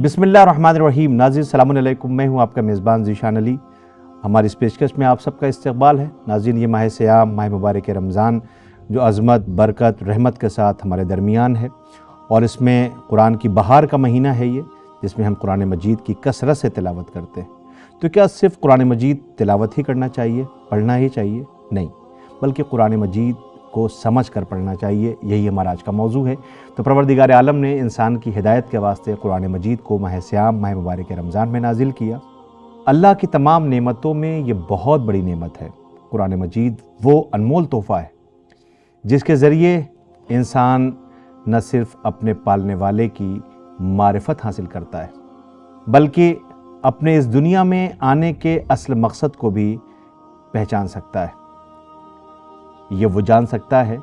بسم اللہ الرحمن الرحیم۔ ناظرین السلام علیکم، میں ہوں آپ کا میزبان ذیشان علی۔ ہماری اس پیشکش میں آپ سب کا استقبال ہے۔ ناظرین، یہ ماہ صیام، ماہ مبارک رمضان جو عظمت، برکت، رحمت کے ساتھ ہمارے درمیان ہے، اور اس میں قرآن کی بہار کا مہینہ ہے یہ، جس میں ہم قرآن مجید کی کثرت سے تلاوت کرتے ہیں۔ تو کیا صرف قرآن مجید تلاوت ہی کرنا چاہیے، پڑھنا ہی چاہیے؟ نہیں، بلکہ قرآن مجید کو سمجھ کر پڑھنا چاہیے۔ یہی ہمارا آج کا موضوع ہے۔ تو پروردگار عالم نے انسان کی ہدایت کے واسطے قرآن مجید کو ماہ صیام، ماہ مبارک رمضان میں نازل کیا۔ اللہ کی تمام نعمتوں میں یہ بہت بڑی نعمت ہے۔ قرآن مجید وہ انمول تحفہ ہے جس کے ذریعے انسان نہ صرف اپنے پالنے والے کی معرفت حاصل کرتا ہے، بلکہ اپنے اس دنیا میں آنے کے اصل مقصد کو بھی پہچان سکتا ہے۔ یہ وہ جان سکتا ہے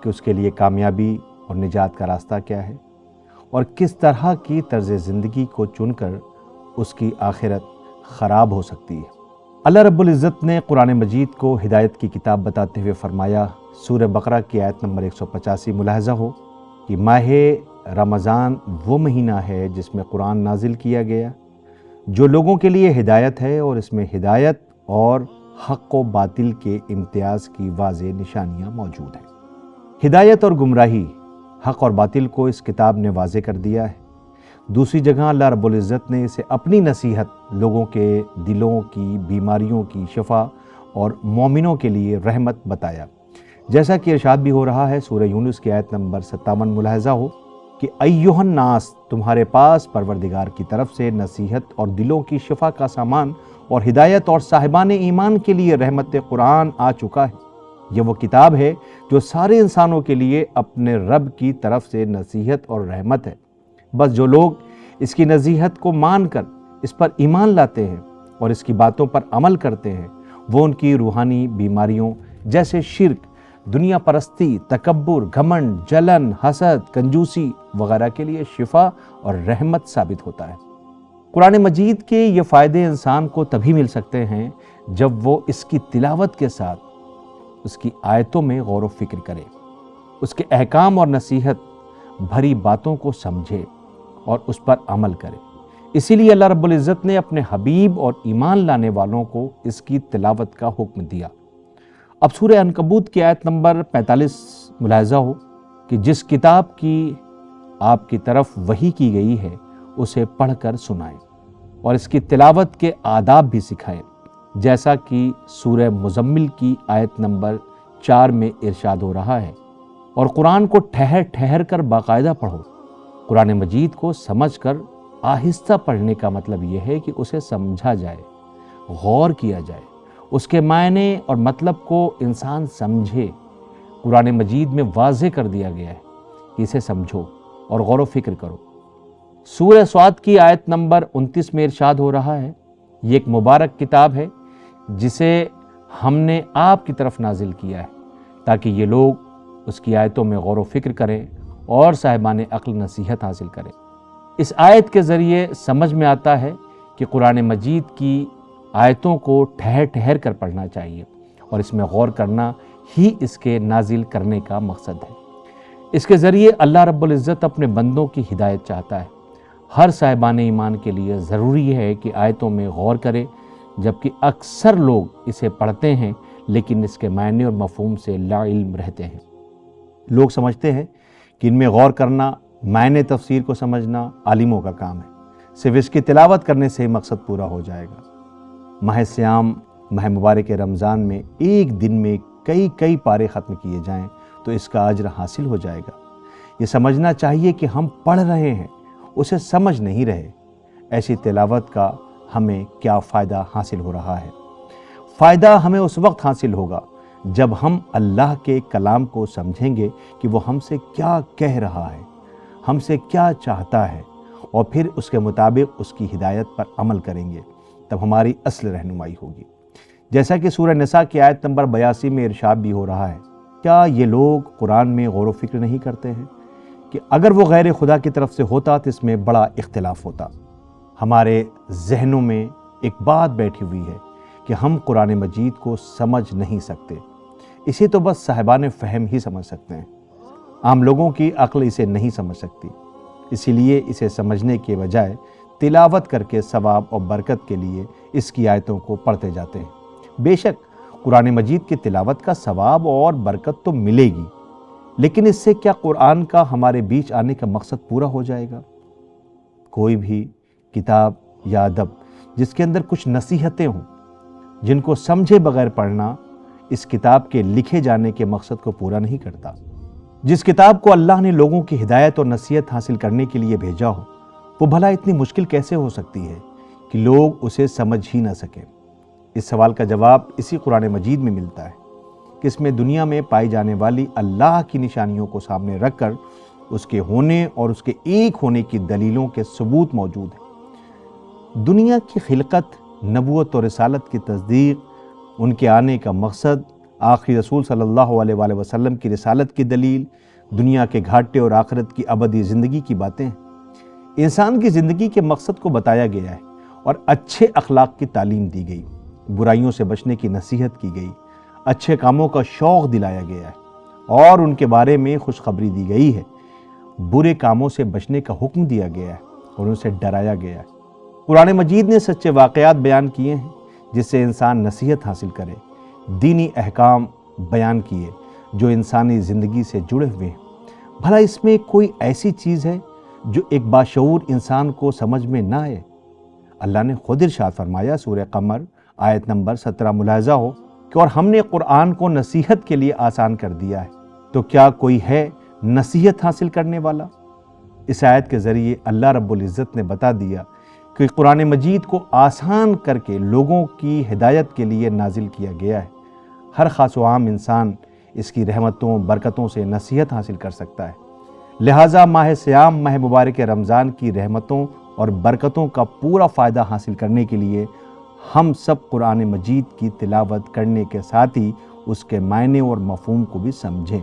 کہ اس کے لیے کامیابی اور نجات کا راستہ کیا ہے، اور کس طرح کی طرز زندگی کو چن کر اس کی آخرت خراب ہو سکتی ہے۔ اللہ رب العزت نے قرآن مجید کو ہدایت کی کتاب بتاتے ہوئے فرمایا، سورہ بقرہ کی آیت نمبر 185 ملاحظہ ہو کہ ماہ رمضان وہ مہینہ ہے جس میں قرآن نازل کیا گیا، جو لوگوں کے لیے ہدایت ہے، اور اس میں ہدایت اور حق و باطل کے امتیاز کی واضح نشانیاں موجود ہیں۔ ہدایت اور گمراہی، حق اور باطل کو اس کتاب نے واضح کر دیا ہے۔ دوسری جگہ اللہ رب العزت نے اسے اپنی نصیحت، لوگوں کے دلوں کی بیماریوں کی شفا اور مومنوں کے لیے رحمت بتایا، جیسا کہ ارشاد بھی ہو رہا ہے سورہ یونس کی آیت نمبر 57 ملاحظہ ہو کہ ایھا الناس، تمہارے پاس پروردگار کی طرف سے نصیحت اور دلوں کی شفا کا سامان اور ہدایت اور صاحبان ایمان کے لیے رحمت قرآن آ چکا ہے۔ یہ وہ کتاب ہے جو سارے انسانوں کے لیے اپنے رب کی طرف سے نصیحت اور رحمت ہے۔ بس جو لوگ اس کی نصیحت کو مان کر اس پر ایمان لاتے ہیں اور اس کی باتوں پر عمل کرتے ہیں، وہ ان کی روحانی بیماریوں جیسے شرک، دنیا پرستی، تکبر، گھمنڈ، جلن، حسد، کنجوسی وغیرہ کے لیے شفا اور رحمت ثابت ہوتا ہے۔ قرآن مجید کے یہ فائدے انسان کو تبھی مل سکتے ہیں جب وہ اس کی تلاوت کے ساتھ اس کی آیتوں میں غور و فکر کرے، اس کے احکام اور نصیحت بھری باتوں کو سمجھے اور اس پر عمل کرے۔ اسی لیے اللہ رب العزت نے اپنے حبیب اور ایمان لانے والوں کو اس کی تلاوت کا حکم دیا۔ اب سورہ عنکبوت کی آیت نمبر 45 ملاحظہ ہو کہ جس کتاب کی آپ کی طرف وحی کی گئی ہے اسے پڑھ کر سنائیں اور اس کی تلاوت کے آداب بھی سکھائیں، جیسا کہ سورہ مزمل کی آیت نمبر 4 میں ارشاد ہو رہا ہے، اور قرآن کو ٹھہر ٹھہر کر باقاعدہ پڑھو۔ قرآن مجید کو سمجھ کر آہستہ پڑھنے کا مطلب یہ ہے کہ اسے سمجھا جائے، غور کیا جائے، اس کے معنی اور مطلب کو انسان سمجھے۔ قرآن مجید میں واضح کر دیا گیا ہے کہ اسے سمجھو اور غور و فکر کرو۔ سورہ صاد کی آیت نمبر 29 میں ارشاد ہو رہا ہے، یہ ایک مبارک کتاب ہے جسے ہم نے آپ کی طرف نازل کیا ہے تاکہ یہ لوگ اس کی آیتوں میں غور و فکر کریں اور صاحبان عقل نصیحت حاصل کریں۔ اس آیت کے ذریعے سمجھ میں آتا ہے کہ قرآن مجید کی آیتوں کو ٹھہر ٹھہر کر پڑھنا چاہیے، اور اس میں غور کرنا ہی اس کے نازل کرنے کا مقصد ہے۔ اس کے ذریعے اللہ رب العزت اپنے بندوں کی ہدایت چاہتا ہے۔ ہر صاحبان ایمان کے لیے ضروری ہے کہ آیتوں میں غور کرے، جبکہ اکثر لوگ اسے پڑھتے ہیں لیکن اس کے معنی اور مفہوم سے لا علم رہتے ہیں۔ لوگ سمجھتے ہیں کہ ان میں غور کرنا، معنی تفسیر کو سمجھنا عالموں کا کام ہے، صرف اس کی تلاوت کرنے سے ہی مقصد پورا ہو جائے گا۔ ماہ صیام، ماہ مبارک رمضان میں ایک دن میں کئی پارے ختم کیے جائیں تو اس کا اجر حاصل ہو جائے گا۔ یہ سمجھنا چاہیے کہ ہم پڑھ رہے ہیں، اسے سمجھ نہیں رہے۔ ایسی تلاوت کا ہمیں کیا فائدہ حاصل ہو رہا ہے؟ فائدہ ہمیں اس وقت حاصل ہوگا جب ہم اللہ کے کلام کو سمجھیں گے کہ وہ ہم سے کیا کہہ رہا ہے، ہم سے کیا چاہتا ہے، اور پھر اس کے مطابق اس کی ہدایت پر عمل کریں گے، تب ہماری اصل رہنمائی ہوگی۔ جیسا کہ سورہ نساء کی آیت نمبر 82 میں ارشاد بھی ہو رہا ہے، کیا یہ لوگ قرآن میں غور و فکر نہیں کرتے ہیں کہ اگر وہ غیر خدا کی طرف سے ہوتا تو اس میں بڑا اختلاف ہوتا۔ ہمارے ذہنوں میں ایک بات بیٹھی ہوئی ہے کہ ہم قرآن مجید کو سمجھ نہیں سکتے، اسے تو بس صاحبان فہم ہی سمجھ سکتے ہیں، عام لوگوں کی عقل اسے نہیں سمجھ سکتی۔ اسی لیے اسے سمجھنے کے بجائے تلاوت کر کے ثواب اور برکت کے لیے اس کی آیتوں کو پڑھتے جاتے ہیں۔ بے شک قرآن مجید کی تلاوت کا ثواب اور برکت تو ملے گی، لیکن اس سے کیا قرآن کا ہمارے بیچ آنے کا مقصد پورا ہو جائے گا؟ کوئی بھی کتاب یا ادب جس کے اندر کچھ نصیحتیں ہوں، جن کو سمجھے بغیر پڑھنا اس کتاب کے لکھے جانے کے مقصد کو پورا نہیں کرتا۔ جس کتاب کو اللہ نے لوگوں کی ہدایت اور نصیحت حاصل کرنے کے لیے بھیجا ہو، وہ بھلا اتنی مشکل کیسے ہو سکتی ہے کہ لوگ اسے سمجھ ہی نہ سکیں؟ اس سوال کا جواب اسی قرآن مجید میں ملتا ہے کہ اس میں دنیا میں پائی جانے والی اللہ کی نشانیوں کو سامنے رکھ کر اس کے ہونے اور اس کے ایک ہونے کی دلیلوں کے ثبوت موجود ہیں۔ دنیا کی خلقت، نبوت اور رسالت کی تصدیق، ان کے آنے کا مقصد، آخری رسول صلی اللہ علیہ وآلہ وسلم کی رسالت کی دلیل، دنیا کے گھاٹے اور آخرت کی ابدی زندگی کی باتیں ہیں۔ انسان کی زندگی کے مقصد کو بتایا گیا ہے اور اچھے اخلاق کی تعلیم دی گئی، برائیوں سے بچنے کی نصیحت کی گئی، اچھے کاموں کا شوق دلایا گیا ہے اور ان کے بارے میں خوشخبری دی گئی ہے، برے کاموں سے بچنے کا حکم دیا گیا ہے اور ان سے ڈرایا گیا ہے۔ قرآن مجید نے سچے واقعات بیان کیے ہیں جس سے انسان نصیحت حاصل کرے، دینی احکام بیان کیے جو انسانی زندگی سے جڑے ہوئے ہیں۔ بھلا اس میں کوئی ایسی چیز ہے جو ایک باشعور انسان کو سمجھ میں نہ آئے؟ اللہ نے خود ارشاد فرمایا، سورہ قمر آیت نمبر 17 ملاحظہ ہو کہ اور ہم نے قرآن کو نصیحت کے لیے آسان کر دیا ہے، تو کیا کوئی ہے نصیحت حاصل کرنے والا؟ اس آیت کے ذریعے اللہ رب العزت نے بتا دیا کہ قرآن مجید کو آسان کر کے لوگوں کی ہدایت کے لیے نازل کیا گیا ہے۔ ہر خاص و عام انسان اس کی رحمتوں برکتوں سے نصیحت حاصل کر سکتا ہے۔ لہٰذا ماہ سیام، ماہ مبارک رمضان کی رحمتوں اور برکتوں کا پورا فائدہ حاصل کرنے کے لیے ہم سب قرآن مجید کی تلاوت کرنے کے ساتھ ہی اس کے معنی اور مفہوم کو بھی سمجھیں،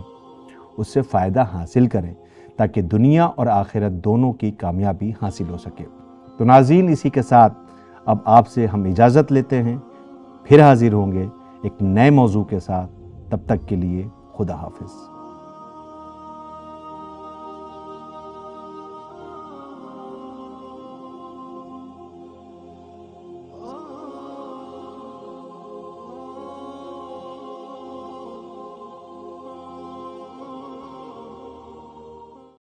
اس سے فائدہ حاصل کریں تاکہ دنیا اور آخرت دونوں کی کامیابی حاصل ہو سکے۔ تو ناظرین، اسی کے ساتھ اب آپ سے ہم اجازت لیتے ہیں، پھر حاضر ہوں گے ایک نئے موضوع کے ساتھ۔ تب تک کے لیے خدا حافظ۔